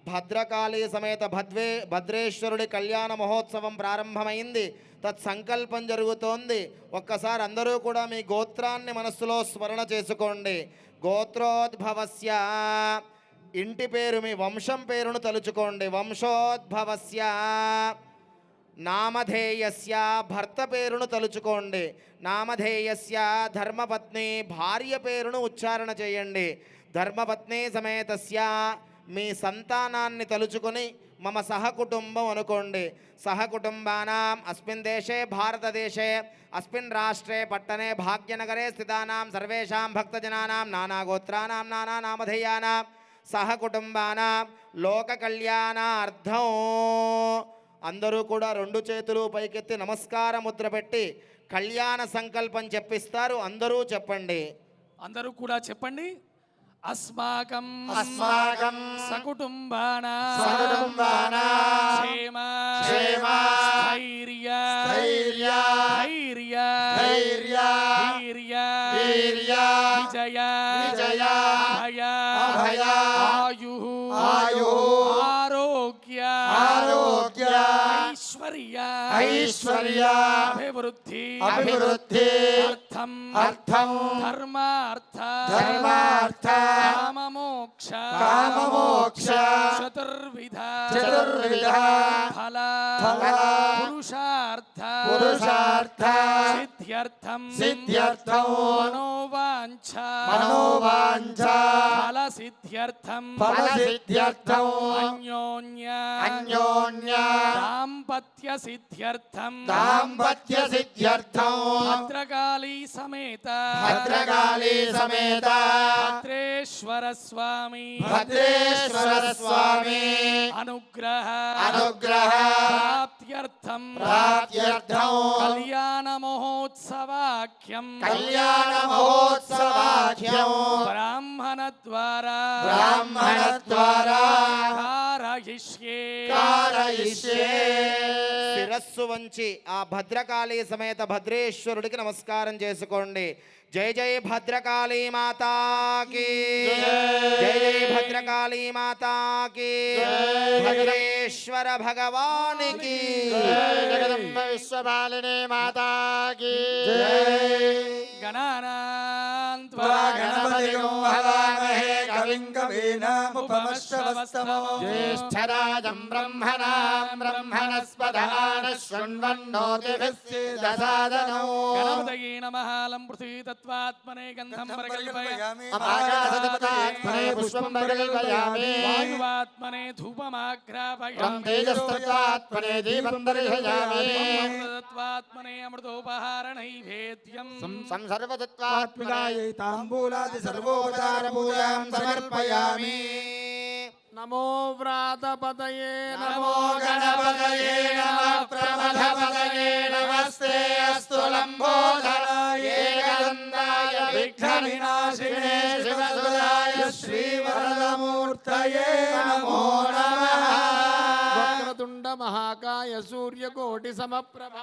భద్రకాళీ సమేత భద్రేశ్వరుడి కళ్యాణ మహోత్సవం ప్రారంభమైంది. తత్సంకల్పం జరుగుతోంది. ఒక్కసారి అందరూ కూడా మీ గోత్రాన్ని మనస్సులో స్మరణ చేసుకోండి. గోత్రోద్భవస్య ఇంటి పేరు, మీ వంశం పేరును తలుచుకోండి. వంశోద్భవస్య నామధేయస్య భర్త పేరును తలుచుకోండి. నామధేయస్య ధర్మపత్ని భార్య పేరును ఉచ్చారణ చేయండి. ధర్మపత్ని సమేతస్య మీ సంతానాన్ని తలుచుకొని మమ సహకుటుంబం అనుకోండి. సహకుటుంబానాం అస్మిన్ దేశే భారతదేశే అస్మిన్ రాష్ట్రే పట్టణే భాగ్యనగరే స్థితానాం సర్వేషాం భక్తజనానాం నానాగోత్రానాం నానానామధేయానాం సహకుటుంబానాం లోక కళ్యాణార్థం. అందరూ కూడా రెండు చేతులు పైకెత్తి నమస్కార ముద్ర పెట్టి కళ్యాణ సంకల్పం చెప్పిస్తారు. అందరూ చెప్పండి. అందరూ కూడా చెప్పండి. అస్మాకం సకుటుంబానా క్షేమ స్థైర్య విజయ భయ ఆయు ఆరోగ్య ఐశ్వర్య అభివృద్ధి అర్థం ధర్మార్థ కామమోక్ష చతుర్విధ ఫల పురుషార్థ సిద్ధ్యర్థం మనోవాంఛ ఫల సిద్ధ్యర్థం అన్యోన్య దాంపత్య సిద్ధ్యర్థం భద్రకాళీ సమేత భద్రేశ్వర స్వామి అనుగ్రహ ప్రాప్త్యర్థం కళ్యాణ మహోత్సవాఖ్యం బ్రాహ్మణ ద్వారా శిరస్సు వంచి ఆ భద్రకాళీ సమేత భద్రేశ్వరుడికి నమస్కారం చేసుకోండి. జై జై భద్రకాళీ మాతాకి, జై జై భద్రకాళీ మాతాకి, భద్రేశ్వర భగవానికి, జగదంబ విశ్వపాలిని మాతాకి. గణానాన్త్వా గణపతిం హవామహే కవిం కవీనాముపమశ్రవస్తమో జ్యేష్ఠరాజం బ్రహ్మణస్పదాన శృణ్వన్నోతిభిస్సిదసాదనో. గణపతయే నమః. లం పృథ్వీ తత్వాత్మనే గంధం ప్రకల్పయామి. ఆకాశతత్వాత్మనే పుష్పం ప్రకల్పయామి. వాయువాత్మనే ధూపమాఘ్రాపయామి. తేజస్తత్వాత్మనే దీపం దర్శయామి. తత్వాత్మనే అమృతోపహారణైవేద్యం. సంసర్వతత్వాత్మికాయై తాంబూలాది సర్వోపచార పూజాం సమర్పయామి. నమో వ్రాతపతయే నమో గణపతయే నమః ప్రమథపతయే నమస్తే అస్తు లంబోదరాయ ఏకదంతాయ విఘ్నవినాశినే శివసుదాయ శ్రీవరదమూర్తయే నమో నమః. వక్రతుండ మహాకాయ సూర్యకోటి సమప్రభ